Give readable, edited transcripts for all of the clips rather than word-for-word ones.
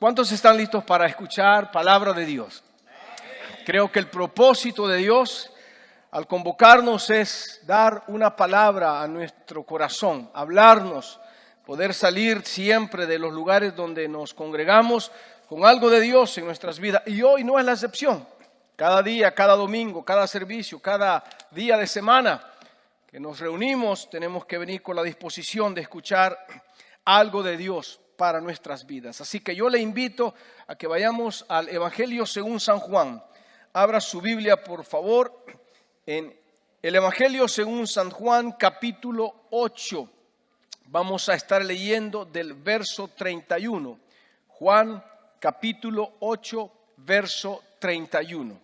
¿Cuántos están listos para escuchar palabra de Dios? Creo que el propósito de Dios al convocarnos es dar una palabra a nuestro corazón, hablarnos, poder salir siempre de los lugares donde nos congregamos con algo de Dios en nuestras vidas. Y hoy no es la excepción. Cada día, cada domingo, cada servicio, cada día de semana que nos reunimos, tenemos que venir con la disposición de escuchar algo de Dios para nuestras vidas. Así que yo le invito a que vayamos al Evangelio según San Juan. Abra su Biblia, por favor, en el Evangelio según San Juan, capítulo 8. Vamos a estar leyendo del verso 31. Juan, capítulo 8, verso 31.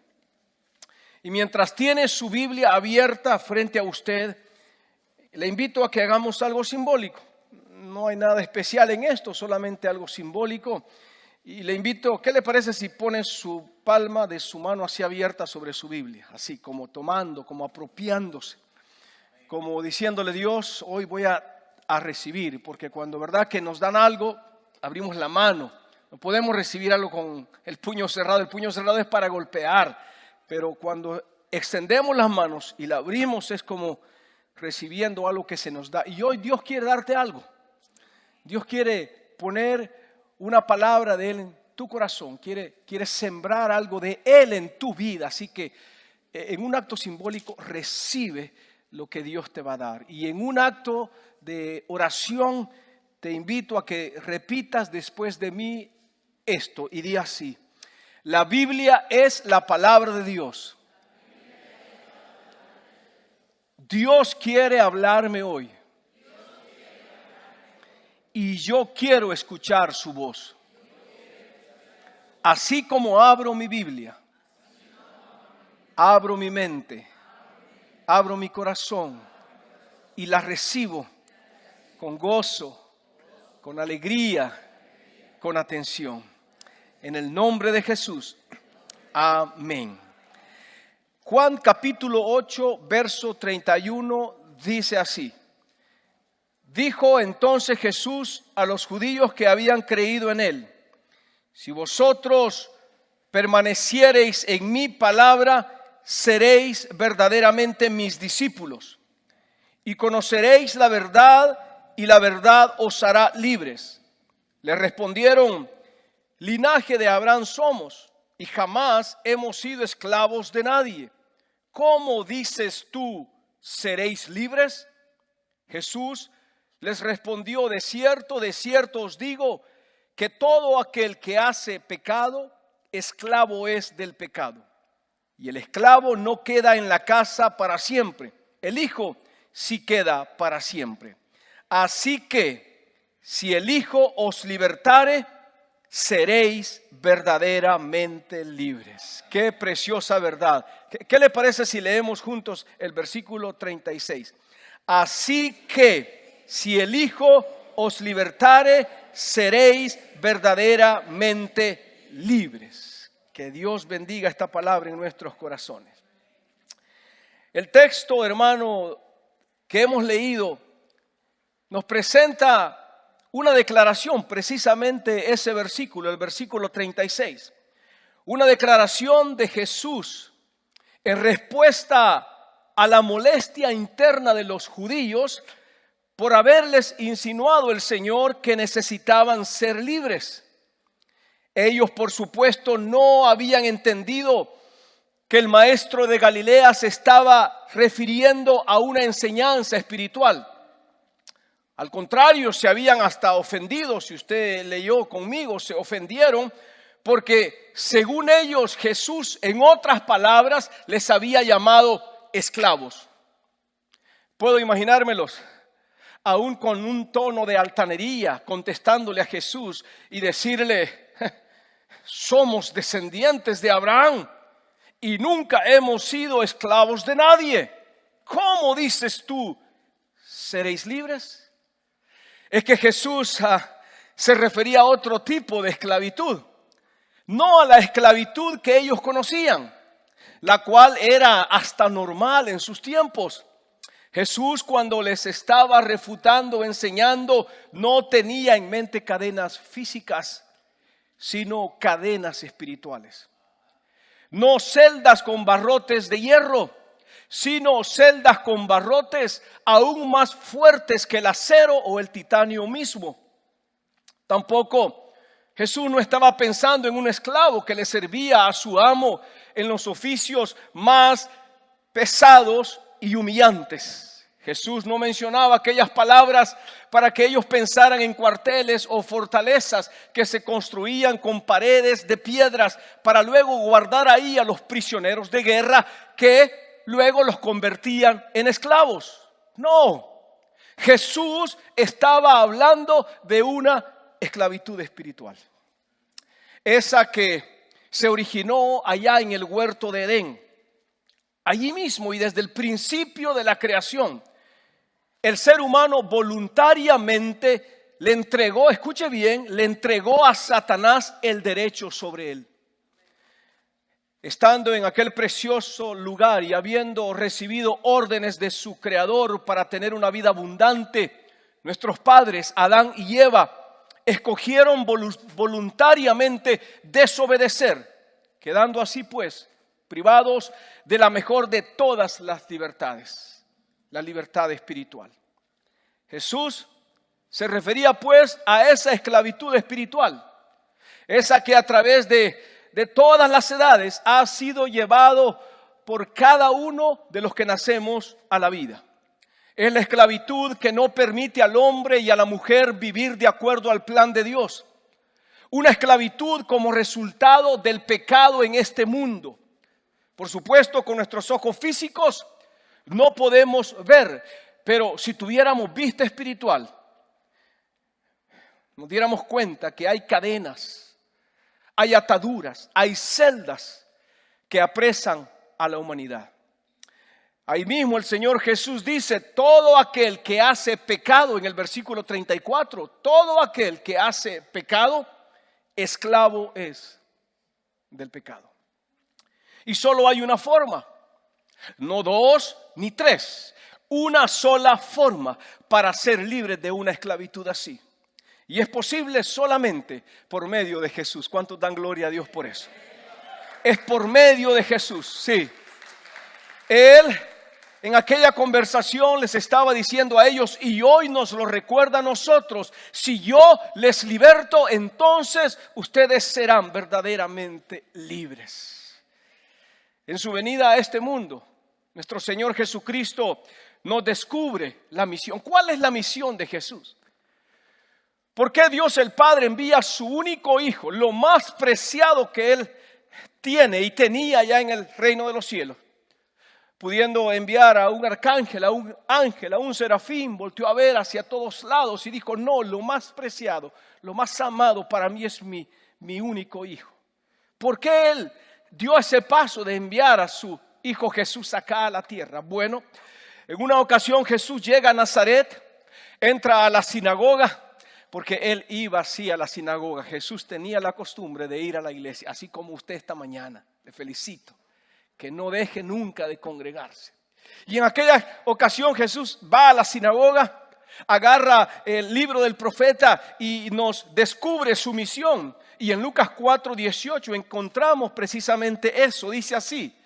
Y mientras tiene su Biblia abierta frente a usted, le invito a que hagamos algo simbólico. No hay nada especial en esto, solamente algo simbólico. Y le invito, ¿qué le parece si pone su palma de su mano así abierta sobre su Biblia? Así como tomando, como apropiándose, como diciéndole: Dios, hoy voy a recibir, porque cuando verdad que nos dan algo, abrimos la mano. No podemos recibir algo con el puño cerrado es para golpear, pero cuando extendemos las manos y la abrimos es como recibiendo algo que se nos da. Y hoy Dios quiere darte algo. Dios quiere poner una palabra de Él en tu corazón, quiere sembrar algo de Él en tu vida. Así que en un acto simbólico recibe lo que Dios te va a dar. Y en un acto de oración te invito a que repitas después de mí esto y di así: la Biblia es la palabra de Dios. Dios quiere hablarme hoy. Y yo quiero escuchar su voz. Así como abro mi Biblia, abro mi mente, abro mi corazón y la recibo con gozo, con alegría, con atención. En el nombre de Jesús. Amén. Juan capítulo 8, verso 31 dice así: dijo entonces Jesús a los judíos que habían creído en Él: si vosotros permaneciereis en mi palabra, seréis verdaderamente mis discípulos, y conoceréis la verdad, y la verdad os hará libres. Le respondieron: linaje de Abraham somos, y jamás hemos sido esclavos de nadie. ¿Cómo dices tú, seréis libres? Jesús les respondió: de cierto os digo, que todo aquel que hace pecado, esclavo es del pecado. Y el esclavo no queda en la casa para siempre, el Hijo sí queda para siempre. Así que, si el Hijo os libertare, seréis verdaderamente libres. Qué preciosa verdad. ¿Qué le parece si leemos juntos el versículo 36? Así que, si el Hijo os libertare, seréis verdaderamente libres. Que Dios bendiga esta palabra en nuestros corazones. El texto, hermano, que hemos leído nos presenta una declaración, precisamente ese versículo, el versículo 36. Una declaración de Jesús en respuesta a la molestia interna de los judíos por haberles insinuado el Señor que necesitaban ser libres. Ellos, por supuesto, no habían entendido que el maestro de Galilea se estaba refiriendo a una enseñanza espiritual. Al contrario, se habían hasta ofendido. Si usted leyó conmigo, se ofendieron porque según ellos Jesús, en otras palabras, les había llamado esclavos. Puedo imaginármelos aún con un tono de altanería, contestándole a Jesús y decirle: somos descendientes de Abraham y nunca hemos sido esclavos de nadie. ¿Cómo dices tú, seréis libres? Es que Jesús se refería a otro tipo de esclavitud, no a la esclavitud que ellos conocían, la cual era hasta normal en sus tiempos. Jesús, cuando les estaba refutando, enseñando, no tenía en mente cadenas físicas, sino cadenas espirituales. No celdas con barrotes de hierro, sino celdas con barrotes aún más fuertes que el acero o el titanio mismo. Tampoco Jesús no estaba pensando en un esclavo que le servía a su amo en los oficios más pesados y humillantes. Jesús no mencionaba aquellas palabras para que ellos pensaran en cuarteles o fortalezas que se construían con paredes de piedras para luego guardar ahí a los prisioneros de guerra que luego los convertían en esclavos. No, Jesús estaba hablando de una esclavitud espiritual. Esa que se originó allá en el huerto de Edén. Allí mismo y desde el principio de la creación, el ser humano voluntariamente le entregó, escuche bien, le entregó a Satanás el derecho sobre él. Estando en aquel precioso lugar y habiendo recibido órdenes de su creador para tener una vida abundante, nuestros padres, Adán y Eva, escogieron voluntariamente desobedecer, quedando así pues privados de la mejor de todas las libertades, la libertad espiritual. Jesús se refería pues a esa esclavitud espiritual, esa que a través de todas las edades ha sido llevado por cada uno de los que nacemos a la vida. Es la esclavitud que no permite al hombre y a la mujer vivir de acuerdo al plan de Dios. Una esclavitud como resultado del pecado en este mundo. Por supuesto, con nuestros ojos físicos no podemos ver, pero si tuviéramos vista espiritual, nos diéramos cuenta que hay cadenas, hay ataduras, hay celdas que apresan a la humanidad. Ahí mismo el Señor Jesús dice, todo aquel que hace pecado, en el versículo 34, todo aquel que hace pecado, esclavo es del pecado. Y solo hay una forma, no dos ni tres, una sola forma para ser libre de una esclavitud así. Y es posible solamente por medio de Jesús. ¿Cuántos dan gloria a Dios por eso? Es por medio de Jesús, sí. Él en aquella conversación les estaba diciendo a ellos, y hoy nos lo recuerda a nosotros, si yo les liberto, entonces ustedes serán verdaderamente libres. En su venida a este mundo, nuestro Señor Jesucristo nos descubre la misión. ¿Cuál es la misión de Jesús? ¿Por qué Dios el Padre envía a su único Hijo, lo más preciado que Él tiene y tenía ya en el reino de los cielos? Pudiendo enviar a un arcángel, a un ángel, a un serafín, volteó a ver hacia todos lados y dijo, no, lo más preciado, lo más amado para mí es mi único Hijo. ¿Por qué Él dio ese paso de enviar a su Hijo Jesús acá a la tierra? Bueno, en una ocasión Jesús llega a Nazaret, entra a la sinagoga, porque Él iba así a la sinagoga. Jesús tenía la costumbre de ir a la iglesia, así como usted esta mañana. Le felicito. Que no deje nunca de congregarse. Y en aquella ocasión Jesús va a la sinagoga, agarra el libro del profeta y nos descubre su misión. Y en Lucas 4:18 encontramos precisamente eso. Dice así,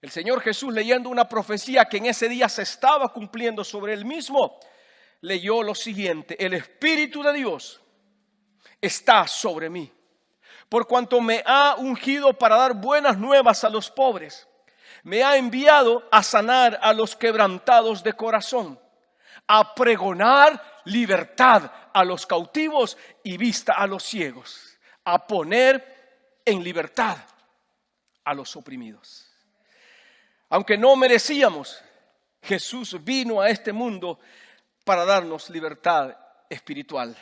el Señor Jesús, leyendo una profecía que en ese día se estaba cumpliendo sobre él mismo, leyó lo siguiente: el Espíritu de Dios está sobre mí, por cuanto me ha ungido para dar buenas nuevas a los pobres. Me ha enviado a sanar a los quebrantados de corazón, a pregonar libertad a los cautivos y vista a los ciegos, a poner en libertad a los oprimidos. Aunque no merecíamos, Jesús vino a este mundo para darnos libertad espiritual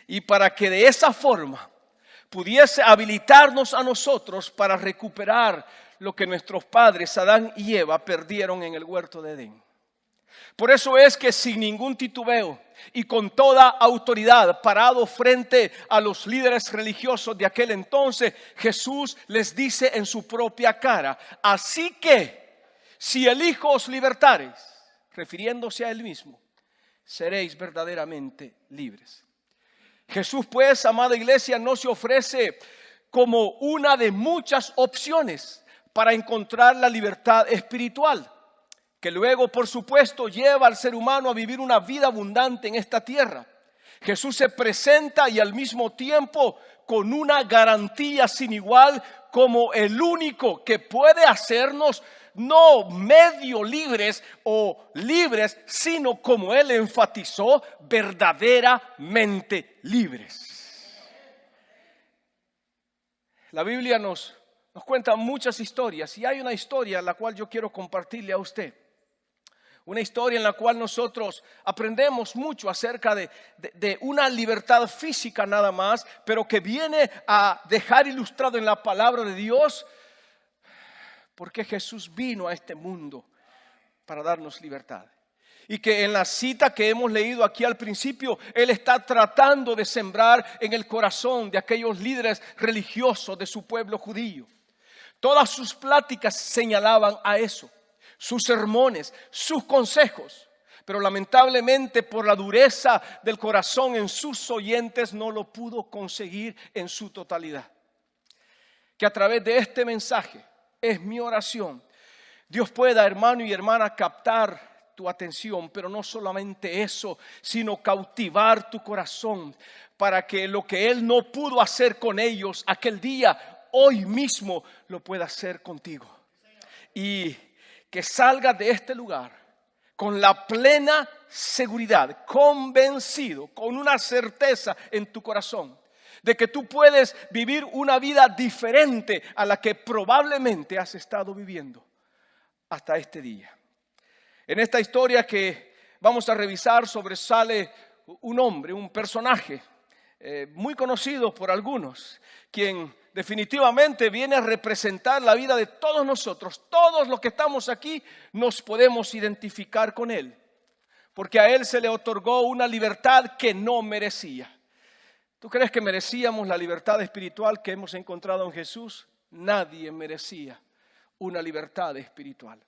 y para que de esa forma pudiese habilitarnos a nosotros para recuperar lo que nuestros padres Adán y Eva perdieron en el huerto de Edén. Por eso es que sin ningún titubeo y con toda autoridad, parado frente a los líderes religiosos de aquel entonces, Jesús les dice en su propia cara: así que si el Hijo os libertareis, refiriéndose a Él mismo, seréis verdaderamente libres. Jesús, pues, amada iglesia, no se ofrece como una de muchas opciones para encontrar la libertad espiritual, que luego, por supuesto, lleva al ser humano a vivir una vida abundante en esta tierra. Jesús se presenta y al mismo tiempo con una garantía sin igual como el único que puede hacernos no medio libres o libres, sino como Él enfatizó, verdaderamente libres. La Biblia nos cuenta muchas historias y hay una historia la cual yo quiero compartirle a usted. Una historia en la cual nosotros aprendemos mucho acerca de una libertad física nada más, pero que viene a dejar ilustrado en la palabra de Dios porque Jesús vino a este mundo para darnos libertad. Y que en la cita que hemos leído aquí al principio, Él está tratando de sembrar en el corazón de aquellos líderes religiosos de su pueblo judío. Todas sus pláticas señalaban a eso. Sus sermones, sus consejos, pero lamentablemente por la dureza del corazón en sus oyentes no lo pudo conseguir en su totalidad. Que a través de este mensaje, es mi oración, Dios pueda, hermano y hermana, captar tu atención, pero no solamente eso, sino cautivar tu corazón para que lo que Él no pudo hacer con ellos aquel día, hoy mismo lo pueda hacer contigo. Y que salga de este lugar con la plena seguridad, convencido, con una certeza en tu corazón de que tú puedes vivir una vida diferente a la que probablemente has estado viviendo hasta este día. En esta historia que vamos a revisar sobresale un hombre, un personaje muy conocido por algunos, quien definitivamente viene a representar la vida de todos nosotros. Todos los que estamos aquí nos podemos identificar con él, porque a él se le otorgó una libertad que no merecía. ¿Tú crees que merecíamos la libertad espiritual que hemos encontrado en Jesús? Nadie merecía una libertad espiritual.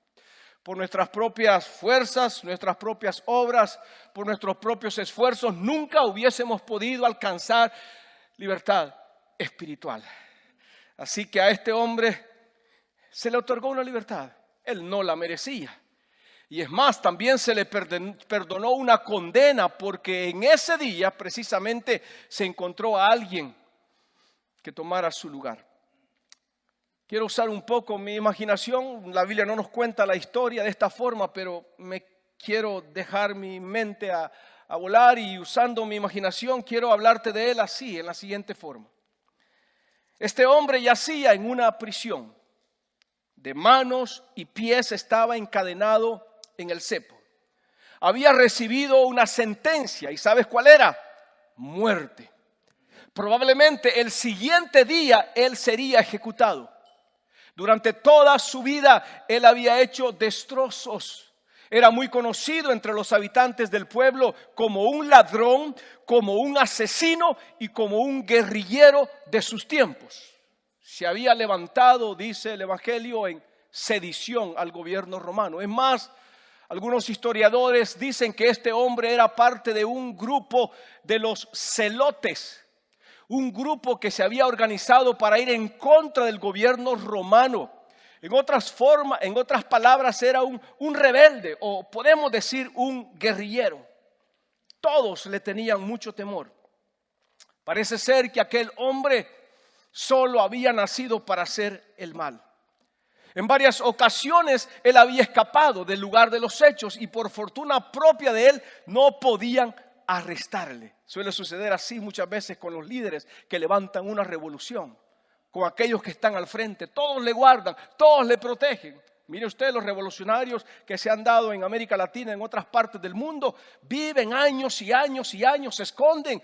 Por nuestras propias fuerzas, nuestras propias obras, por nuestros propios esfuerzos, nunca hubiésemos podido alcanzar libertad espiritual. Así que a este hombre se le otorgó una libertad. Él no la merecía. Y es más, también se le perdonó una condena porque en ese día precisamente se encontró a alguien que tomara su lugar. Quiero usar un poco mi imaginación. La Biblia no nos cuenta la historia de esta forma, pero me quiero dejar mi mente a volar y usando mi imaginación quiero hablarte de él así, en la siguiente forma. Este hombre yacía en una prisión. De manos y pies estaba encadenado en el cepo. Había recibido una sentencia. ¿Y sabes cuál era? Muerte. Probablemente el siguiente día él sería ejecutado. Durante toda su vida él había hecho destrozos. Era muy conocido entre los habitantes del pueblo como un ladrón, como un asesino y como un guerrillero de sus tiempos. Se había levantado, dice el Evangelio, en sedición al gobierno romano. Es más, algunos historiadores dicen que este hombre era parte de un grupo de los celotes, un grupo que se había organizado para ir en contra del gobierno romano. En otras palabras, era un rebelde, o podemos decir un guerrillero. Todos le tenían mucho temor. Parece ser que aquel hombre solo había nacido para hacer el mal. En varias ocasiones él había escapado del lugar de los hechos y por fortuna propia de él no podían arrestarle. Suele suceder así muchas veces con los líderes que levantan una revolución, con aquellos que están al frente. Todos le guardan, todos le protegen. Mire usted, los revolucionarios que se han dado en América Latina, en otras partes del mundo, viven años y años y años, se esconden.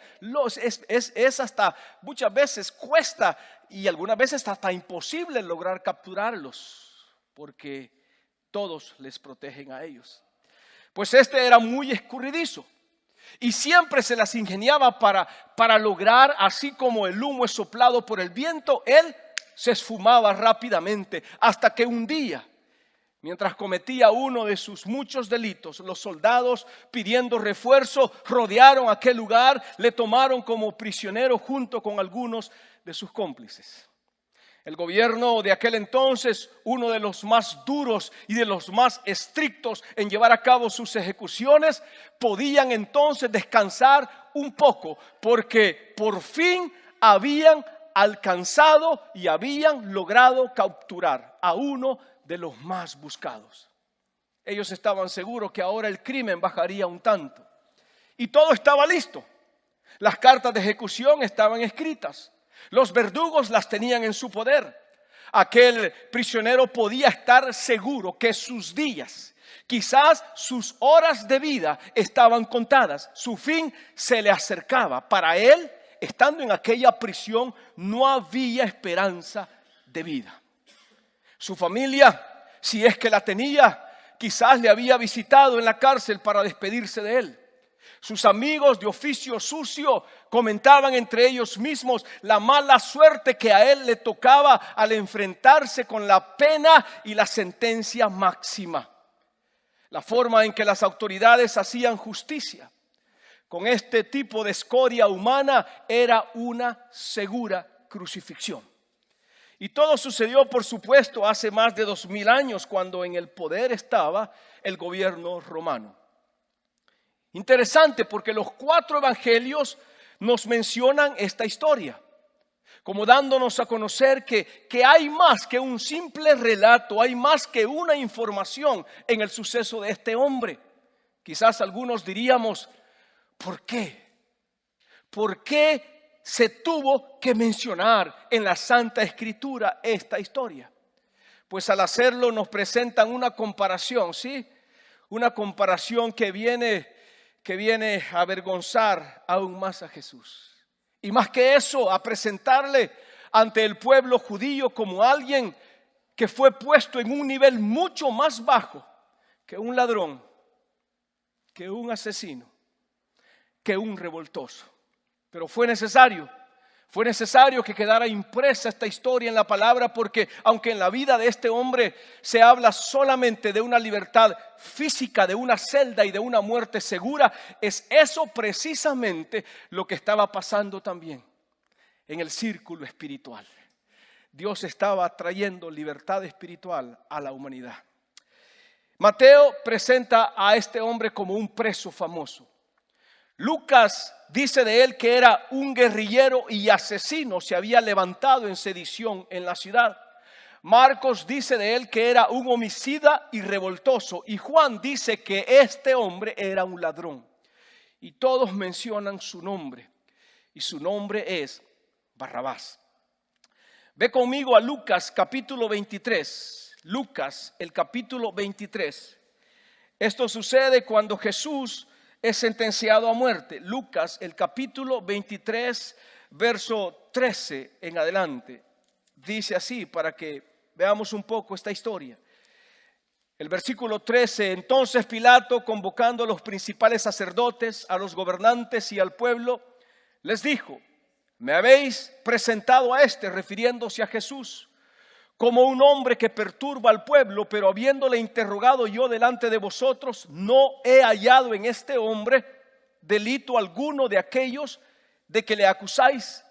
Es hasta, muchas veces cuesta y algunas veces hasta imposible lograr capturarlos, porque todos les protegen a ellos. Pues este era muy escurridizo y siempre se las ingeniaba para lograr, así como el humo es soplado por el viento, él se esfumaba rápidamente hasta que un día Mientras cometía uno de sus muchos delitos, los soldados, pidiendo refuerzo, rodearon aquel lugar, le tomaron como prisionero junto con algunos de sus cómplices. El gobierno de aquel entonces, uno de los más duros y de los más estrictos en llevar a cabo sus ejecuciones, podían entonces descansar un poco, porque por fin habían alcanzado y habían logrado capturar a uno de los más buscados. Ellos estaban seguros que ahora el crimen bajaría un tanto. Y todo estaba listo. Las cartas de ejecución estaban escritas. Los verdugos las tenían en su poder. Aquel prisionero podía estar seguro que sus días, quizás sus horas de vida estaban contadas. Su fin se le acercaba. Para él, estando en aquella prisión, no había esperanza de vida. Su familia, si es que la tenía, quizás le había visitado en la cárcel para despedirse de él. Sus amigos de oficio sucio comentaban entre ellos mismos la mala suerte que a él le tocaba al enfrentarse con la pena y la sentencia máxima. La forma en que las autoridades hacían justicia con este tipo de escoria humana era una segura crucifixión. Y todo sucedió, por supuesto, hace más de 2000 años, cuando en el poder estaba el gobierno romano. Interesante, porque los 4 evangelios nos mencionan esta historia, como dándonos a conocer que hay más que un simple relato, hay más que una información en el suceso de este hombre. Quizás algunos diríamos, ¿por qué? ¿Por qué se tuvo que mencionar en la Santa Escritura esta historia? Pues al hacerlo nos presentan una comparación, ¿sí? Una comparación que viene a avergonzar aún más a Jesús. Y más que eso, a presentarle ante el pueblo judío como alguien que fue puesto en un nivel mucho más bajo que un ladrón, que un asesino, que un revoltoso. Pero fue necesario que quedara impresa esta historia en la palabra, porque aunque en la vida de este hombre se habla solamente de una libertad física, de una celda y de una muerte segura, es eso precisamente lo que estaba pasando también en el círculo espiritual. Dios estaba trayendo libertad espiritual a la humanidad. Mateo presenta a este hombre como un preso famoso. Lucas dice de él que era un guerrillero y asesino, se había levantado en sedición en la ciudad. Marcos dice de él que era un homicida y revoltoso. Y Juan dice que este hombre era un ladrón. Y todos mencionan su nombre. Y su nombre es Barrabás. Ve conmigo a Lucas capítulo 23. Lucas, el capítulo 23. Esto sucede cuando Jesús es sentenciado a muerte. Lucas, el capítulo 23, verso 13 en adelante. Dice así, para que veamos un poco esta historia. El versículo 13, entonces Pilato, convocando a los principales sacerdotes, a los gobernantes y al pueblo, les dijo, me habéis presentado a este, refiriéndose a Jesús, como un hombre que perturba al pueblo, pero habiéndole interrogado yo delante de vosotros, no he hallado en este hombre delito alguno de aquellos de que le acusáis,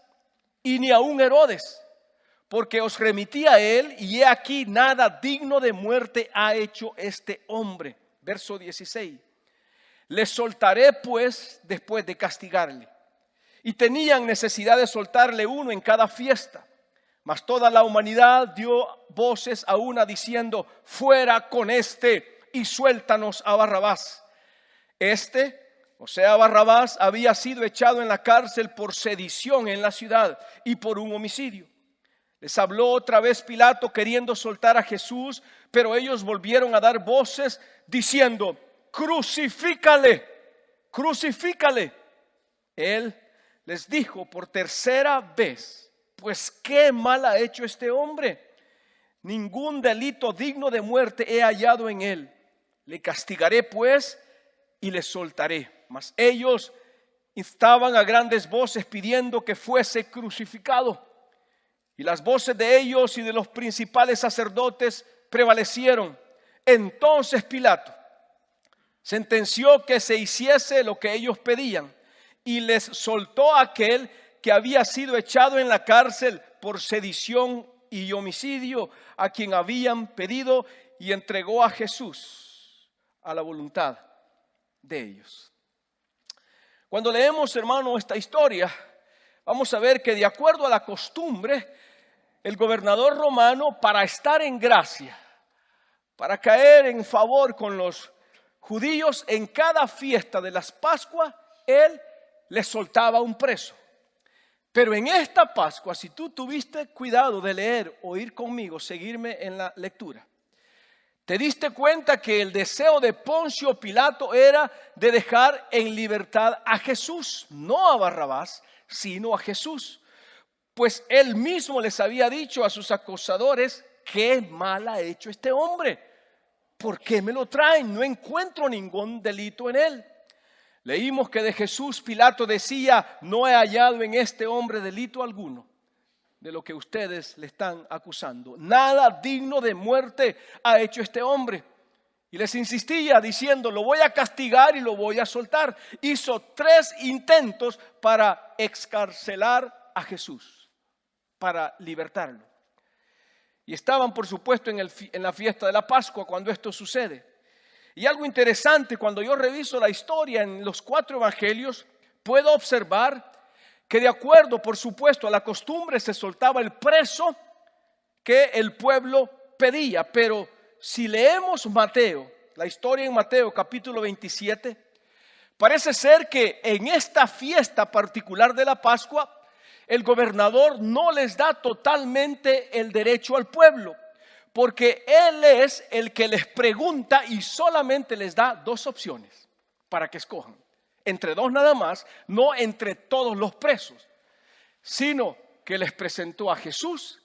y ni aun Herodes, porque os remití a él, y he aquí nada digno de muerte ha hecho este hombre. Verso 16. Le soltaré pues después de castigarle. Y tenían necesidad de soltarle uno en cada fiesta. Mas toda la humanidad dio voces a una diciendo, fuera con este y suéltanos a Barrabás. O sea Barrabás, había sido echado en la cárcel por sedición en la ciudad y por un homicidio. Les habló otra vez Pilato queriendo soltar a Jesús, pero ellos volvieron a dar voces diciendo, crucifícale, crucifícale. Él les dijo por tercera vez, pues qué mal ha hecho este hombre. Ningún delito digno de muerte he hallado en él. Le castigaré pues y le soltaré. Mas ellos instaban a grandes voces pidiendo que fuese crucificado. Y las voces de ellos y de los principales sacerdotes prevalecieron. Entonces Pilato sentenció que se hiciese lo que ellos pedían y les soltó a aquel que había sido echado en la cárcel por sedición y homicidio, a quien habían pedido, y entregó a Jesús a la voluntad de ellos. Cuando leemos, hermano, esta historia, vamos a ver que de acuerdo a la costumbre, el gobernador romano, para estar en gracia, para caer en favor con los judíos, en cada fiesta de las Pascuas, él les soltaba un preso. Pero en esta Pascua, si tú tuviste cuidado de leer o ir conmigo, seguirme en la lectura, te diste cuenta que el deseo de Poncio Pilato era de dejar en libertad a Jesús, no a Barrabás, sino a Jesús. Pues él mismo les había dicho a sus acusadores: qué mal ha hecho este hombre. ¿Por qué me lo traen? No encuentro ningún delito en él. Leímos que de Jesús Pilato decía: no he hallado en este hombre delito alguno de lo que ustedes le están acusando. Nada digno de muerte ha hecho este hombre. Y les insistía diciendo: lo voy a castigar y lo voy a soltar. Hizo 3 intentos para excarcelar a Jesús, para libertarlo. Y estaban, por supuesto, en la fiesta de la Pascua cuando esto sucede. Y algo interesante, cuando yo reviso la historia en los 4 evangelios, puedo observar que de acuerdo, por supuesto, a la costumbre se soltaba el preso que el pueblo pedía. Pero si leemos Mateo, la historia en Mateo capítulo 27, parece ser que en esta fiesta particular de la Pascua, el gobernador no les da totalmente el derecho al pueblo, porque él es el que les pregunta y solamente les da 2 opciones para que escojan. Entre 2 nada más, no entre todos los presos, sino que les presentó a Jesús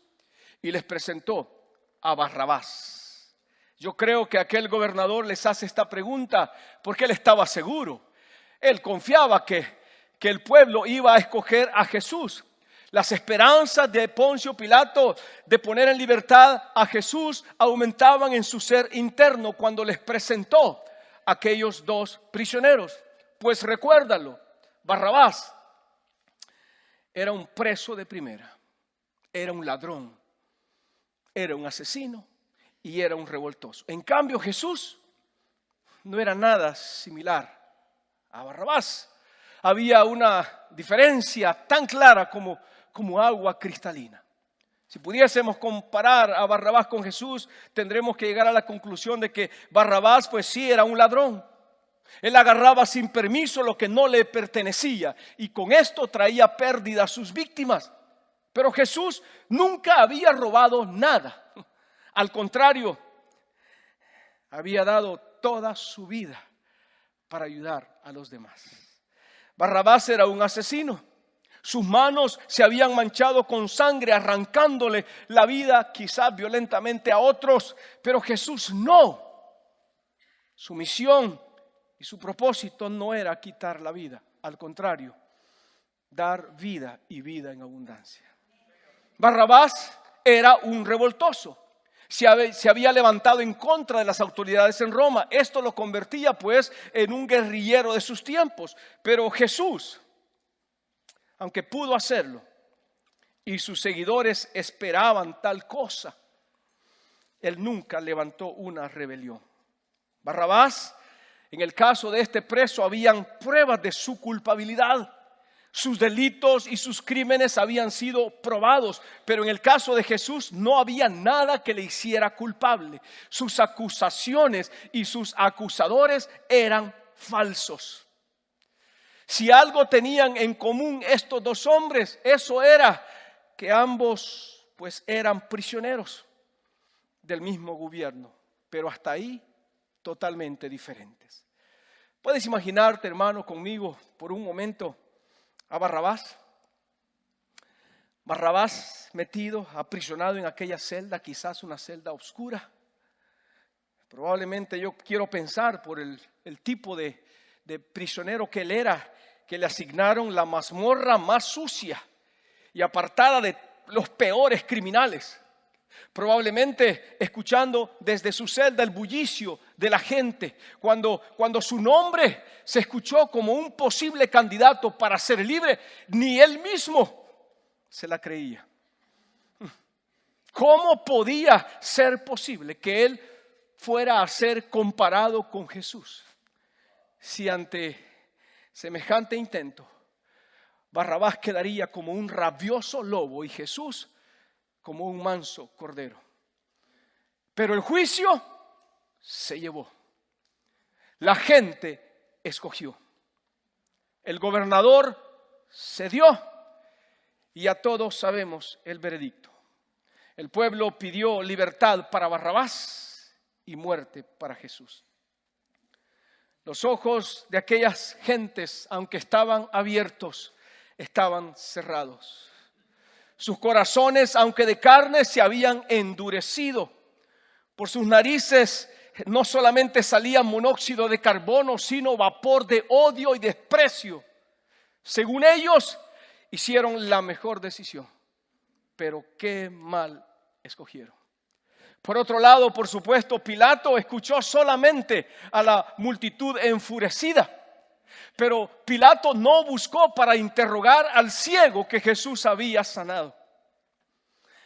y les presentó a Barrabás. Yo creo que aquel gobernador les hace esta pregunta porque él estaba seguro. Él confiaba que el pueblo iba a escoger a Jesús. Las esperanzas de Poncio Pilato de poner en libertad a Jesús aumentaban en su ser interno cuando les presentó a aquellos 2 prisioneros. Pues recuérdalo, Barrabás era un preso de primera, era un ladrón, era un asesino y era un revoltoso. En cambio, Jesús no era nada similar a Barrabás. Había una diferencia tan clara como agua cristalina. Si pudiésemos comparar a Barrabás con Jesús, tendremos que llegar a la conclusión de que Barrabás, pues sí, era un ladrón. Él agarraba sin permiso lo que no le pertenecía y con esto traía pérdida a sus víctimas. Pero Jesús nunca había robado nada. Al contrario, había dado toda su vida para ayudar a los demás. Barrabás era un asesino. Sus manos se habían manchado con sangre, arrancándole la vida quizás violentamente a otros. Pero Jesús no. Su misión y su propósito no era quitar la vida. Al contrario, dar vida y vida en abundancia. Barrabás era un revoltoso. Se había levantado en contra de las autoridades en Roma. Esto lo convertía pues en un guerrillero de sus tiempos. Pero Jesús, aunque pudo hacerlo y sus seguidores esperaban tal cosa, él nunca levantó una rebelión. Barrabás, en el caso de este preso, habían pruebas de su culpabilidad. Sus delitos y sus crímenes habían sido probados, pero en el caso de Jesús no había nada que le hiciera culpable. Sus acusaciones y sus acusadores eran falsos. Si algo tenían en común estos 2 hombres, eso era que ambos pues eran prisioneros del mismo gobierno, pero hasta ahí totalmente diferentes. ¿Puedes imaginarte, hermano, conmigo por un momento a Barrabás? Barrabás metido, aprisionado en aquella celda, quizás una celda oscura. Probablemente yo quiero pensar por el tipo de prisionero que él era, que le asignaron la mazmorra más sucia y apartada de los peores criminales. Probablemente escuchando desde su celda el bullicio de la gente, cuando su nombre se escuchó como un posible candidato para ser libre, ni él mismo se la creía. ¿Cómo podía ser posible que él fuera a ser comparado con Jesús? Si ante semejante intento, Barrabás quedaría como un rabioso lobo y Jesús como un manso cordero. Pero el juicio se llevó. La gente escogió. El gobernador cedió y ya todos sabemos el veredicto. El pueblo pidió libertad para Barrabás y muerte para Jesús. Los ojos de aquellas gentes, aunque estaban abiertos, estaban cerrados. Sus corazones, aunque de carne, se habían endurecido. Por sus narices no solamente salía monóxido de carbono, sino vapor de odio y desprecio. Según ellos, hicieron la mejor decisión, pero qué mal escogieron. Por otro lado, por supuesto, Pilato escuchó solamente a la multitud enfurecida. Pero Pilato no buscó para interrogar al ciego que Jesús había sanado.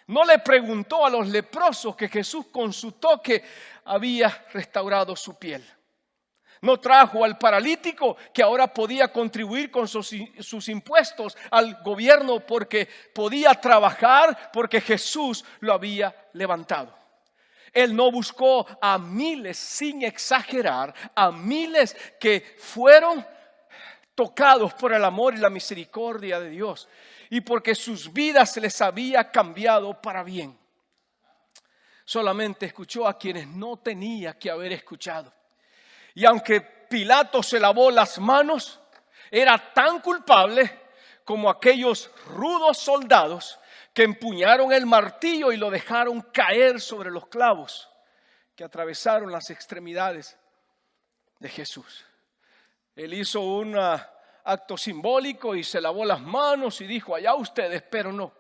No le preguntó a los leprosos que Jesús con su toque había restaurado su piel. No trajo al paralítico que ahora podía contribuir con sus impuestos al gobierno porque podía trabajar porque Jesús lo había levantado. Él no buscó a miles, sin exagerar, a miles que fueron tocados por el amor y la misericordia de Dios y porque sus vidas se les había cambiado para bien. Solamente escuchó a quienes no tenía que haber escuchado. Y aunque Pilato se lavó las manos, era tan culpable como aquellos rudos soldados que empuñaron el martillo y lo dejaron caer sobre los clavos que atravesaron las extremidades de Jesús. Él hizo un acto simbólico y se lavó las manos y dijo, allá ustedes, pero no.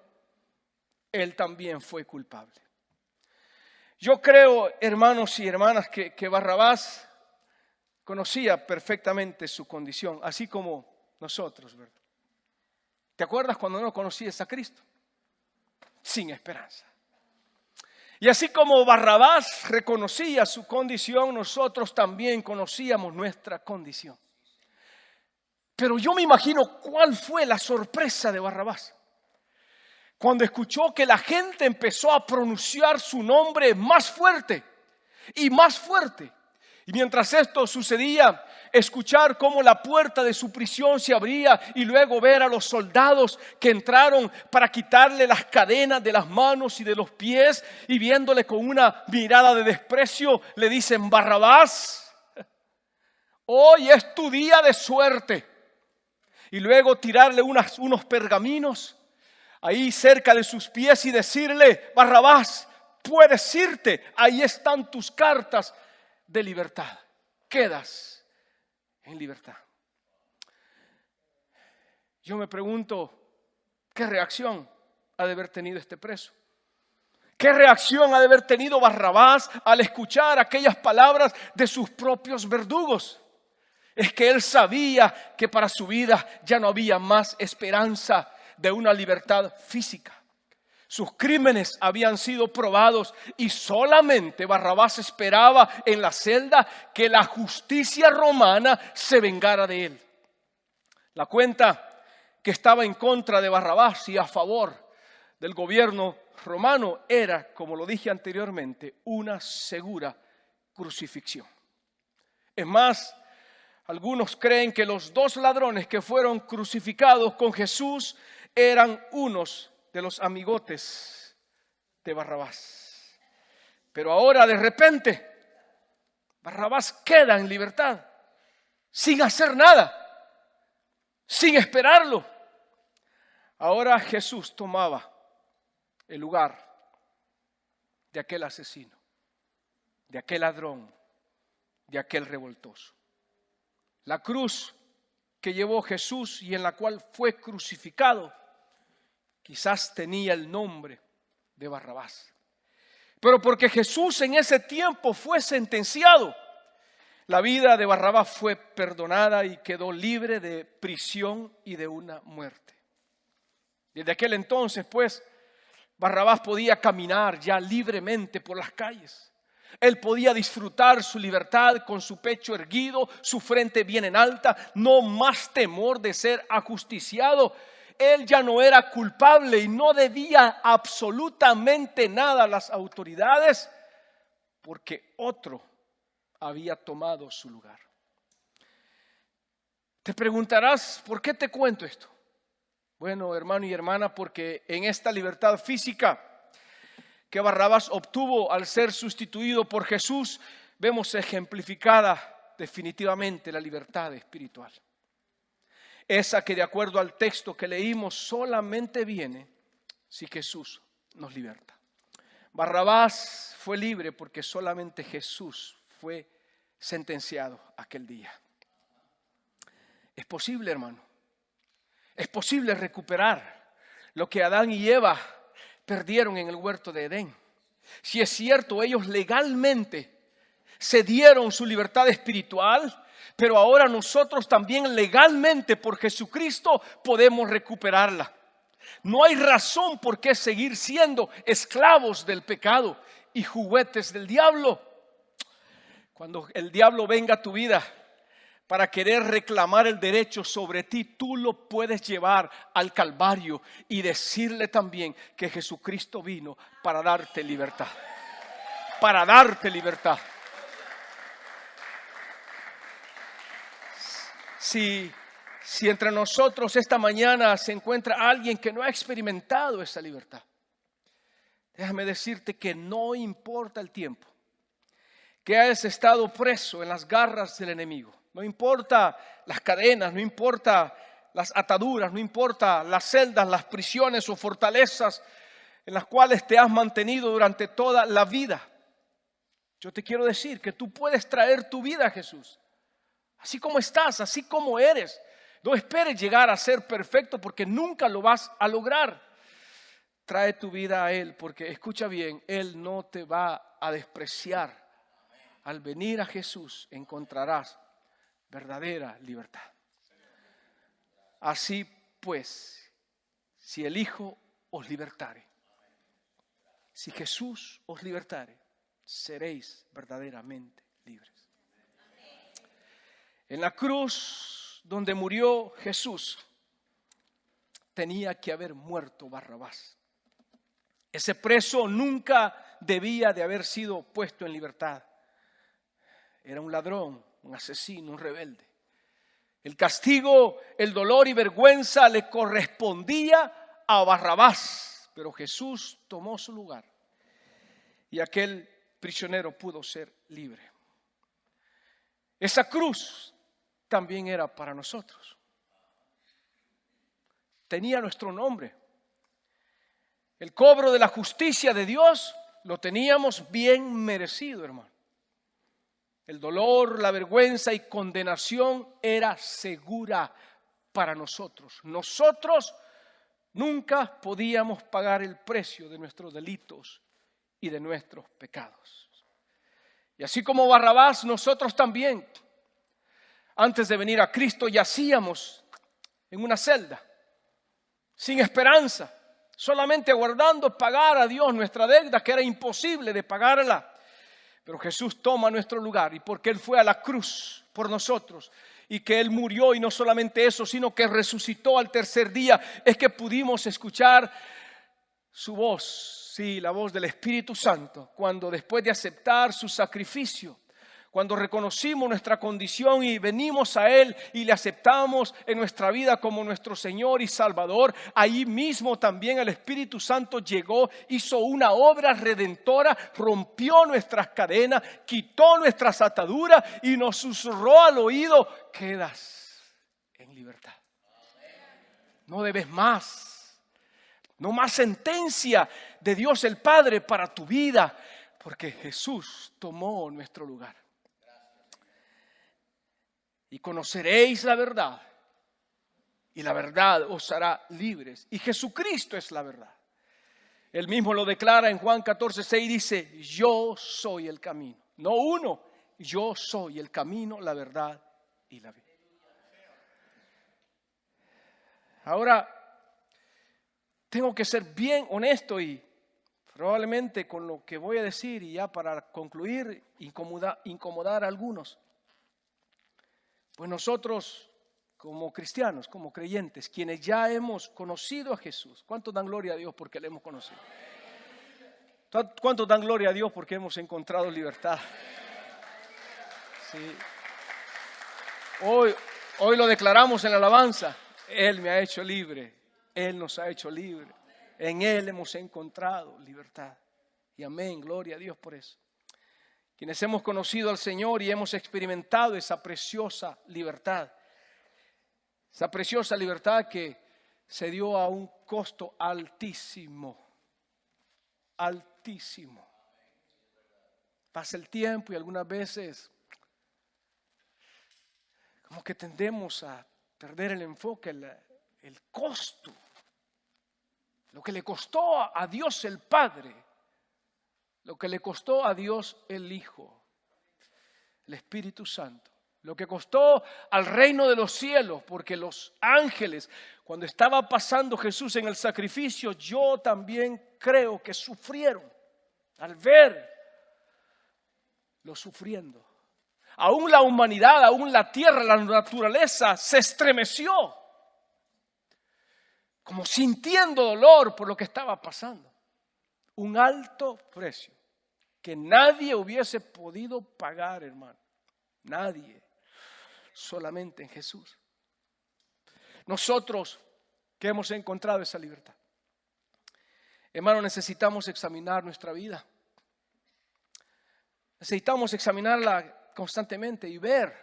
Él también fue culpable. Yo creo, hermanos y hermanas, que Barrabás conocía perfectamente su condición, así como nosotros, ¿verdad? ¿Te acuerdas cuando no conocías a Cristo? Sin esperanza. Y así como Barrabás reconocía su condición, nosotros también conocíamos nuestra condición. Pero yo me imagino cuál fue la sorpresa de Barrabás cuando escuchó que la gente empezó a pronunciar su nombre más fuerte y más fuerte. Y mientras esto sucedía, escuchar cómo la puerta de su prisión se abría y luego ver a los soldados que entraron para quitarle las cadenas de las manos y de los pies y viéndole con una mirada de desprecio, le dicen, Barrabás, hoy es tu día de suerte. Y luego tirarle unos pergaminos ahí cerca de sus pies y decirle, Barrabás, puedes irte, ahí están tus cartas de libertad, quedas en libertad. Yo me pregunto, ¿qué reacción ha de haber tenido este preso? ¿Qué reacción ha de haber tenido Barrabás al escuchar aquellas palabras de sus propios verdugos? Es que él sabía que para su vida ya no había más esperanza de una libertad física. Sus crímenes habían sido probados y solamente Barrabás esperaba en la celda que la justicia romana se vengara de él. La cuenta que estaba en contra de Barrabás y a favor del gobierno romano era, como lo dije anteriormente, una segura crucifixión. Es más, algunos creen que los dos ladrones que fueron crucificados con Jesús eran unos de los amigotes de Barrabás. Pero ahora de repente Barrabás queda en libertad, sin hacer nada, sin esperarlo. Ahora Jesús tomaba el lugar de aquel asesino, de aquel ladrón, de aquel revoltoso. La cruz que llevó Jesús y en la cual fue crucificado quizás tenía el nombre de Barrabás. Pero porque Jesús en ese tiempo fue sentenciado, la vida de Barrabás fue perdonada y quedó libre de prisión y de una muerte. Desde aquel entonces, pues, Barrabás podía caminar ya libremente por las calles. Él podía disfrutar su libertad con su pecho erguido, su frente bien en alta, no más temor de ser ajusticiado. Él ya no era culpable y no debía absolutamente nada a las autoridades porque otro había tomado su lugar. Te preguntarás, ¿por qué te cuento esto? Bueno, hermano y hermana, porque en esta libertad física que Barrabás obtuvo al ser sustituido por Jesús, vemos ejemplificada definitivamente la libertad espiritual. Esa que de acuerdo al texto que leímos solamente viene si Jesús nos liberta. Barrabás fue libre porque solamente Jesús fue sentenciado aquel día. Es posible, hermano. Es posible recuperar lo que Adán y Eva perdieron en el huerto de Edén. Si es cierto, ellos legalmente cedieron su libertad espiritual, pero ahora nosotros también legalmente por Jesucristo podemos recuperarla. No hay razón por qué seguir siendo esclavos del pecado y juguetes del diablo. Cuando el diablo venga a tu vida para querer reclamar el derecho sobre ti, tú lo puedes llevar al Calvario y decirle también que Jesucristo vino para darte libertad. Para darte libertad. Si entre nosotros esta mañana se encuentra alguien que no ha experimentado esa libertad, déjame decirte que no importa el tiempo que hayas estado preso en las garras del enemigo. No importa las cadenas, no importa las ataduras, no importa las celdas, las prisiones o fortalezas en las cuales te has mantenido durante toda la vida. Yo te quiero decir que tú puedes traer tu vida a Jesús. Así como estás, así como eres. No esperes llegar a ser perfecto porque nunca lo vas a lograr. Trae tu vida a Él porque, escucha bien, Él no te va a despreciar. Al venir a Jesús encontrarás verdadera libertad. Así pues, si el Hijo os libertare, si Jesús os libertare, seréis verdaderamente libres. En la cruz donde murió Jesús, tenía que haber muerto Barrabás. Ese preso nunca debía de haber sido puesto en libertad. Era un ladrón, un asesino, un rebelde. El castigo, el dolor y vergüenza le correspondía a Barrabás, pero Jesús tomó su lugar y aquel prisionero pudo ser libre. Esa cruz también era para nosotros. Tenía nuestro nombre. El cobro de la justicia de Dios lo teníamos bien merecido, hermano. El dolor, la vergüenza y condenación era segura para nosotros. Nosotros nunca podíamos pagar el precio de nuestros delitos y de nuestros pecados. Y así como Barrabás, nosotros también, antes de venir a Cristo, yacíamos en una celda, sin esperanza, solamente aguardando pagar a Dios nuestra deuda, que era imposible de pagarla. Pero Jesús toma nuestro lugar y porque Él fue a la cruz por nosotros y que Él murió y no solamente eso, sino que resucitó al tercer día, es que pudimos escuchar su voz, sí, la voz del Espíritu Santo, cuando después de aceptar su sacrificio, cuando reconocimos nuestra condición y venimos a Él y le aceptamos en nuestra vida como nuestro Señor y Salvador, ahí mismo también el Espíritu Santo llegó, hizo una obra redentora, rompió nuestras cadenas, quitó nuestras ataduras y nos susurró al oído: quedas en libertad. No debes más, no más sentencia de Dios el Padre para tu vida, porque Jesús tomó nuestro lugar. Y conoceréis la verdad, y la verdad os hará libres. Y Jesucristo es la verdad. Él mismo lo declara en Juan 14:6, dice, yo soy el camino. No uno, yo soy el camino, la verdad y la vida. Ahora, tengo que ser bien honesto y probablemente con lo que voy a decir, y ya para concluir, incomodar a algunos. Pues nosotros, como cristianos, como creyentes, quienes ya hemos conocido a Jesús, ¿cuántos dan gloria a Dios porque le hemos conocido? ¿Cuántos dan gloria a Dios porque hemos encontrado libertad? Sí. Hoy lo declaramos en la alabanza. Él me ha hecho libre. Él nos ha hecho libre. En Él hemos encontrado libertad. Y amén, gloria a Dios por eso. Quienes hemos conocido al Señor y hemos experimentado esa preciosa libertad. Esa preciosa libertad que se dio a un costo altísimo. Altísimo. Pasa el tiempo y algunas veces como que tendemos a perder el enfoque, el costo. Lo que le costó a Dios el Padre, lo que le costó a Dios el Hijo, el Espíritu Santo, lo que costó al reino de los cielos, porque los ángeles, cuando estaba pasando Jesús en el sacrificio, yo también creo que sufrieron al verlo sufriendo. Aún la humanidad, aún la tierra, la naturaleza se estremeció, como sintiendo dolor por lo que estaba pasando. Un alto precio que nadie hubiese podido pagar, hermano. Nadie. Solamente en Jesús. Nosotros que hemos encontrado esa libertad. Hermano, necesitamos examinar nuestra vida. Necesitamos examinarla constantemente y ver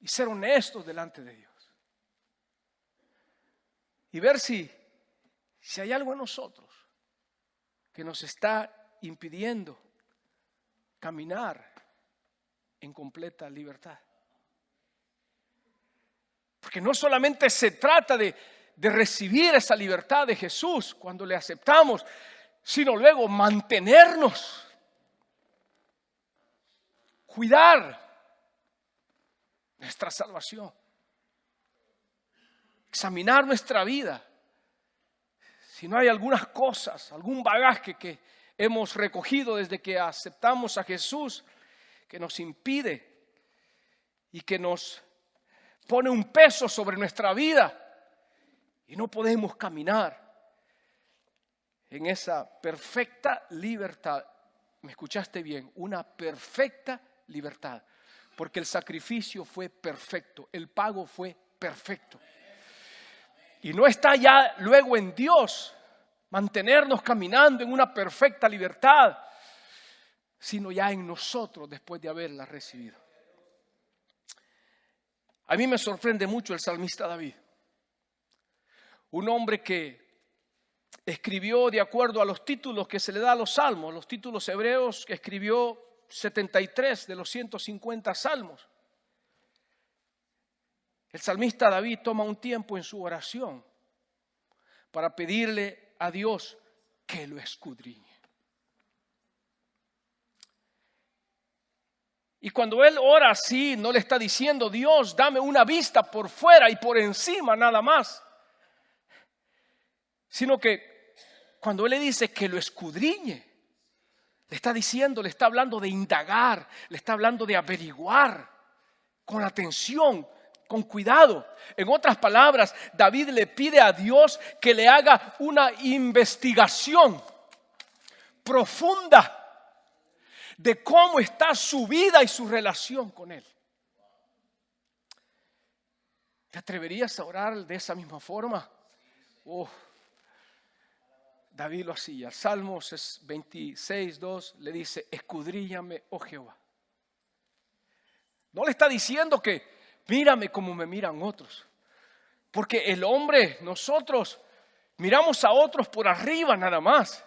y ser honestos delante de Dios. Y ver si hay algo en nosotros que nos está impidiendo caminar en completa libertad. Porque no solamente se trata de recibir esa libertad de Jesús cuando le aceptamos, sino luego mantenernos, cuidar nuestra salvación, examinar nuestra vida. Si no hay algunas cosas, algún bagaje que hemos recogido desde que aceptamos a Jesús, que nos impide y que nos pone un peso sobre nuestra vida y no podemos caminar en esa perfecta libertad. ¿Me escuchaste bien? Una perfecta libertad, porque el sacrificio fue perfecto, el pago fue perfecto. Y no está ya luego en Dios mantenernos caminando en una perfecta libertad, sino ya en nosotros después de haberla recibido. A mí me sorprende mucho el salmista David, un hombre que escribió de acuerdo a los títulos que se le da a los salmos, los títulos hebreos, que escribió 73 de los 150 salmos. El salmista David toma un tiempo en su oración para pedirle a Dios que lo escudriñe. Y cuando él ora así, no le está diciendo, Dios, dame una vista por fuera y por encima nada más. Sino que cuando él le dice que lo escudriñe, le está diciendo, le está hablando de indagar, le está hablando de averiguar con atención, con cuidado. En otras palabras, David le pide a Dios que le haga una investigación profunda de cómo está su vida y su relación con Él. ¿Te atreverías a orar de esa misma forma? David lo hacía. Salmos 26:2 le dice, escudriñame, oh Jehová. No le está diciendo que mírame como me miran otros. Porque el hombre, nosotros miramos a otros por arriba nada más.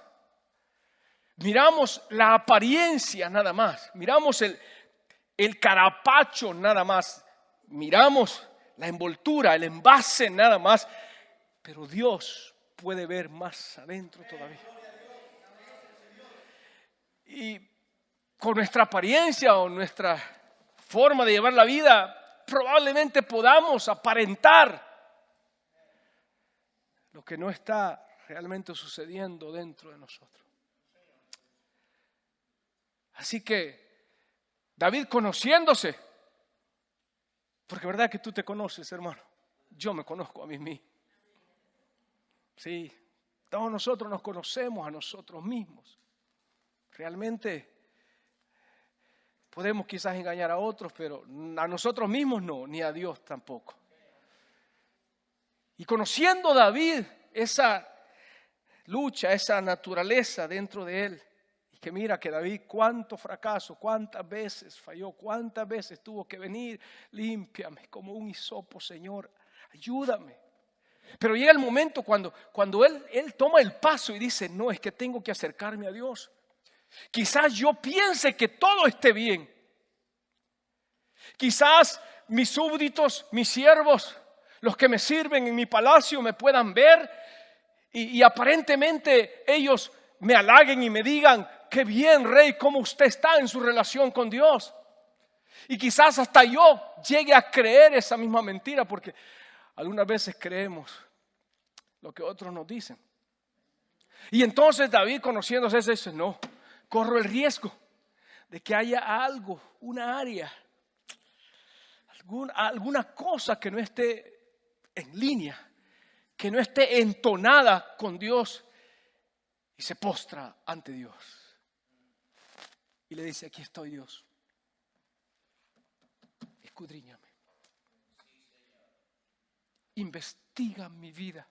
Miramos la apariencia nada más. Miramos el carapacho nada más. Miramos la envoltura, el envase nada más. Pero Dios puede ver más adentro todavía. Y con nuestra apariencia o nuestra forma de llevar la vida, probablemente podamos aparentar lo que no está realmente sucediendo dentro de nosotros. Así que David, conociéndose, porque verdad que tú te conoces, hermano, yo me conozco a mí mismo. Sí, todos nosotros nos conocemos a nosotros mismos. Realmente podemos quizás engañar a otros, pero a nosotros mismos no, ni a Dios tampoco. Y conociendo David esa lucha, esa naturaleza dentro de él, y que mira que David cuánto fracaso, cuántas veces falló, cuántas veces tuvo que venir, límpiame como un hisopo, Señor, ayúdame. Pero llega el momento cuando él toma el paso y dice, no, es que tengo que acercarme a Dios. Quizás yo piense que todo esté bien. Quizás mis súbditos, mis siervos, los que me sirven en mi palacio me puedan ver y aparentemente ellos me halaguen y me digan, qué bien, rey, cómo usted está en su relación con Dios. Y quizás hasta yo llegue a creer esa misma mentira, porque algunas veces creemos lo que otros nos dicen. Y entonces David, conociéndose eso, dice, no, corro el riesgo de que haya algo, una área, alguna cosa que no esté en línea, que no esté entonada con Dios, y se postra ante Dios. Y le dice, aquí estoy, Dios, escudriñame, investiga mi vida.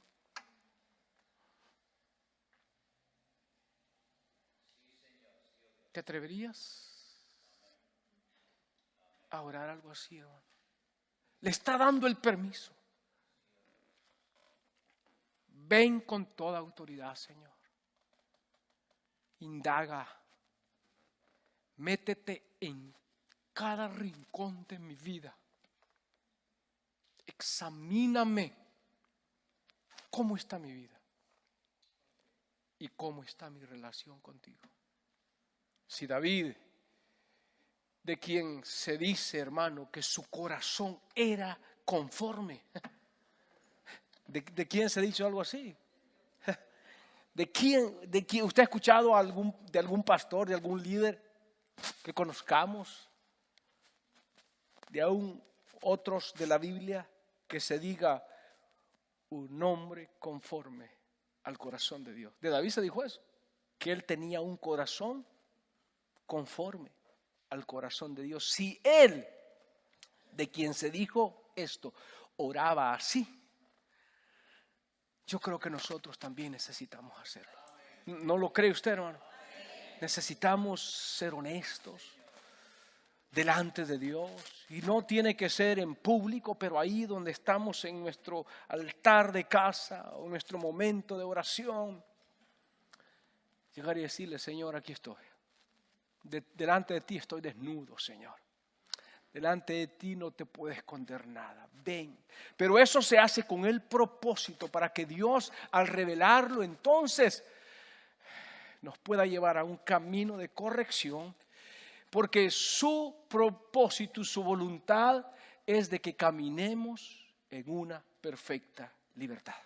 ¿Te atreverías a orar algo así, hermano? Le está dando el permiso. Ven con toda autoridad, Señor. Indaga. Métete en cada rincón de mi vida. Examíname. ¿Cómo está mi vida? ¿Y cómo está mi relación contigo? Si David, de quien se dice, hermano, que su corazón era conforme. ¿De quién se ha dicho algo así? ¿De quién usted ha escuchado de algún pastor, de algún líder que conozcamos? De aún otros de la Biblia que se diga un hombre conforme al corazón de Dios. De David se dijo eso, que él tenía un corazón conforme al corazón de Dios. Si él, de quien se dijo esto, oraba así, yo creo que nosotros también necesitamos hacerlo. ¿No lo cree usted, hermano? Necesitamos ser honestos delante de Dios, y no tiene que ser en público, pero ahí donde estamos en nuestro altar de casa o nuestro momento de oración, llegar y decirle, Señor, aquí estoy. Delante de ti estoy desnudo, Señor. Delante de ti no te puedo esconder nada. Ven. Pero eso se hace con el propósito para que Dios, al revelarlo, entonces nos pueda llevar a un camino de corrección, porque su propósito y su voluntad es de que caminemos en una perfecta libertad.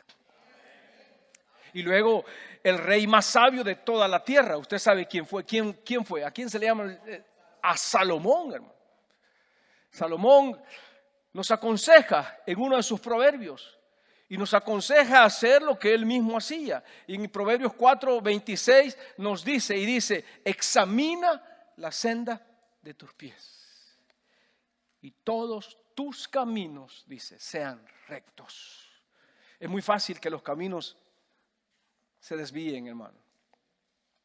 Y luego el rey más sabio de toda la tierra, usted sabe quién fue. ¿Quién fue? ¿A quién se le llama? A Salomón, hermano. Salomón nos aconseja en uno de sus proverbios y nos aconseja hacer lo que él mismo hacía. Y en Proverbios 4:26 nos dice, examina la senda de tus pies y todos tus caminos, dice, sean rectos. Es muy fácil que los caminos se desvíen, hermano.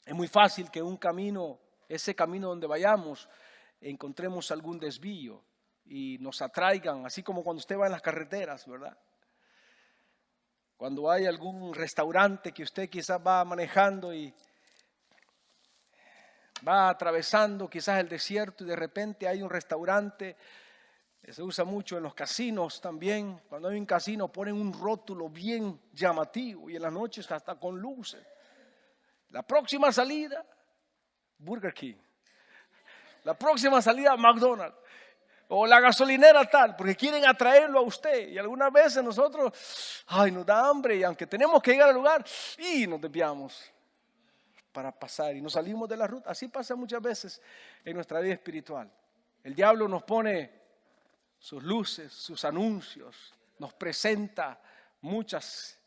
Es muy fácil que un camino, ese camino donde vayamos, encontremos algún desvío y nos atraigan, así como cuando usted va en las carreteras, ¿verdad? Cuando hay algún restaurante que usted quizás va manejando y va atravesando quizás el desierto y de repente hay un restaurante Se usa mucho en los casinos también. Cuando hay un casino ponen un rótulo bien llamativo y en las noches hasta con luces. La próxima salida, Burger King. La próxima salida, McDonald's. O la gasolinera tal, porque quieren atraerlo a usted. Y algunas veces nosotros, nos da hambre y aunque tenemos que llegar al lugar, y nos desviamos para pasar y nos salimos de la ruta. Así pasa muchas veces en nuestra vida espiritual. El diablo nos pone sus luces, sus anuncios, nos presenta muchas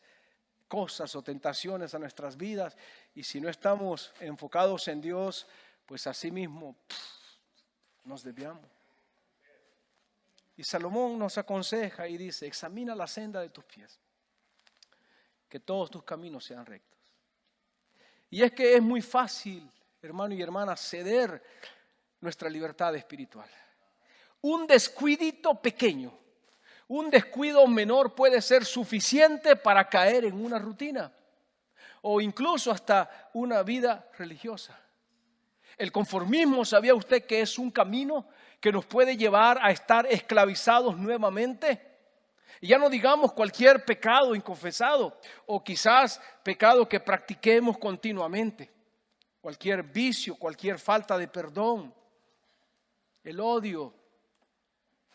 cosas o tentaciones a nuestras vidas y si no estamos enfocados en Dios, pues así mismo nos desviamos. Y Salomón nos aconseja y dice, examina la senda de tus pies, que todos tus caminos sean rectos. Y es que es muy fácil, hermano y hermana, ceder nuestra libertad espiritual. Un descuidito pequeño, un descuido menor puede ser suficiente para caer en una rutina o incluso hasta una vida religiosa. El conformismo, ¿sabía usted que es un camino que nos puede llevar a estar esclavizados nuevamente? Y ya no digamos cualquier pecado inconfesado o quizás pecado que practiquemos continuamente, cualquier vicio, cualquier falta de perdón, el odio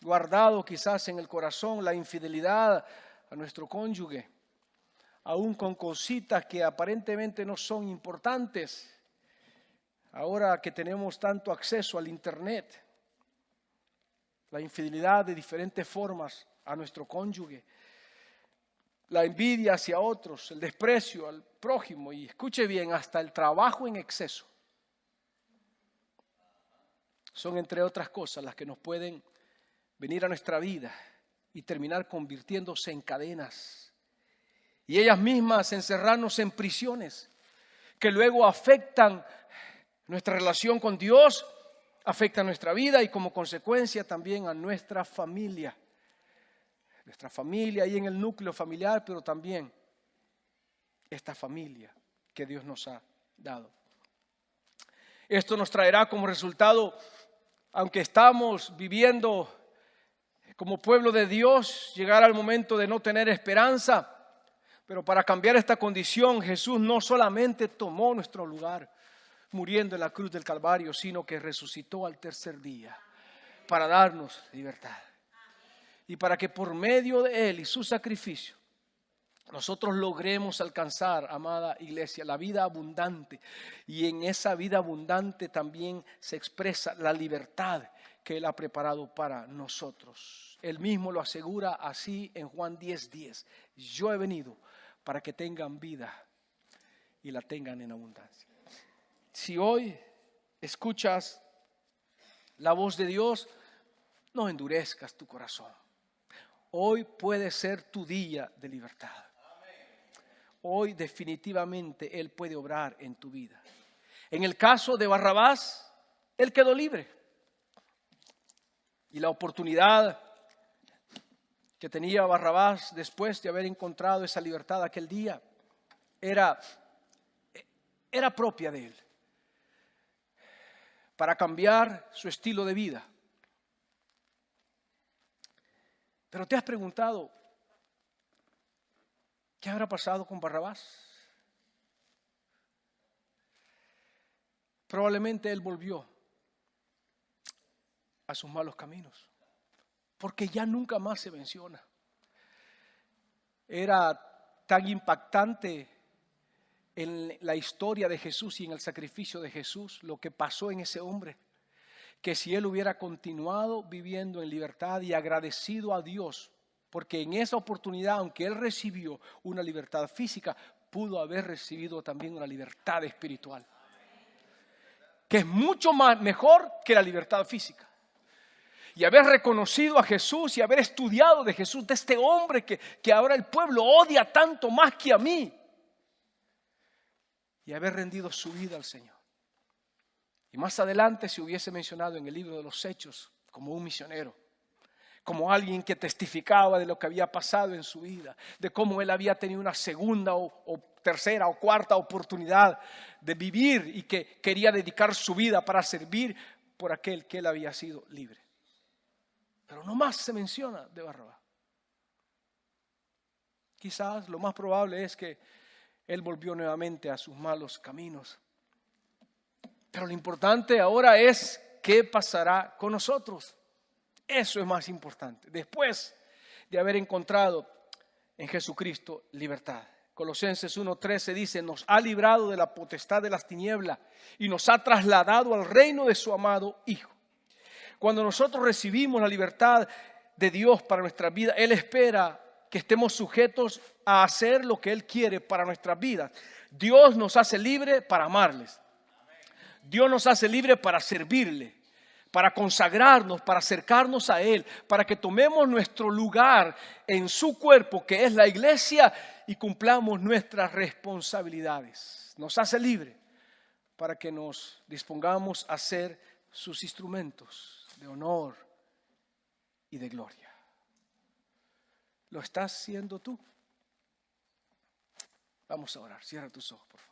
guardado quizás en el corazón, la infidelidad a nuestro cónyuge, aún con cositas que aparentemente no son importantes. Ahora que tenemos tanto acceso al internet, la infidelidad de diferentes formas a nuestro cónyuge, la envidia hacia otros, el desprecio al prójimo y escuche bien, hasta el trabajo en exceso, son entre otras cosas las que nos pueden venir a nuestra vida y terminar convirtiéndose en cadenas y ellas mismas encerrarnos en prisiones que luego afectan nuestra relación con Dios, afectan nuestra vida y como consecuencia también a nuestra familia y en el núcleo familiar, pero también esta familia que Dios nos ha dado. Esto nos traerá como resultado, aunque estamos viviendo como pueblo de Dios, llegar al momento de no tener esperanza, pero para cambiar esta condición, Jesús no solamente tomó nuestro lugar, muriendo en la cruz del Calvario, sino que resucitó al tercer día para darnos libertad. Y para que por medio de Él y su sacrificio, nosotros logremos alcanzar, amada iglesia, la vida abundante. Y en esa vida abundante también se expresa la libertad que Él ha preparado para nosotros. Él mismo lo asegura así en Juan 10:10. Yo he venido para que tengan vida y la tengan en abundancia. Si hoy escuchas la voz de Dios, no endurezcas tu corazón. Hoy puede ser tu día de libertad. Hoy definitivamente Él puede obrar en tu vida. En el caso de Barrabás, él quedó libre. Y la oportunidad que tenía Barrabás después de haber encontrado esa libertad aquel día era propia de él. Para cambiar su estilo de vida. Pero ¿te has preguntado qué habrá pasado con Barrabás? Probablemente él volvió a sus malos caminos, porque ya nunca más se menciona. Era tan impactante en la historia de Jesús y en el sacrificio de Jesús lo que pasó en ese hombre, que si él hubiera continuado viviendo en libertad y agradecido a Dios, porque en esa oportunidad, aunque él recibió una libertad física, pudo haber recibido también una libertad espiritual, que es mucho más mejor que la libertad física. Y haber reconocido a Jesús y haber estudiado de Jesús, de este hombre que ahora el pueblo odia tanto más que a mí, y haber rendido su vida al Señor. Y más adelante se hubiese mencionado en el libro de los Hechos como un misionero, como alguien que testificaba de lo que había pasado en su vida, de cómo él había tenido una segunda o tercera o cuarta oportunidad de vivir y que quería dedicar su vida para servir por aquel que él había sido libre. pero no más se menciona de Barrabás. Quizás lo más probable es que él volvió nuevamente a sus malos caminos. Pero lo importante ahora es qué pasará con nosotros. Eso es más importante. Después de haber encontrado en Jesucristo libertad. Colosenses 1:13 dice, nos ha librado de la potestad de las tinieblas y nos ha trasladado al reino de su amado Hijo. Cuando nosotros recibimos la libertad de Dios para nuestra vida, Él espera que estemos sujetos a hacer lo que Él quiere para nuestras vidas. Dios nos hace libre para amarles. Dios nos hace libre para servirle, para consagrarnos, para acercarnos a Él, para que tomemos nuestro lugar en su cuerpo, que es la iglesia, y cumplamos nuestras responsabilidades. Nos hace libre para que nos dispongamos a ser sus instrumentos de honor y de gloria. ¿Lo estás haciendo tú? Vamos a orar. Cierra tus ojos, por favor.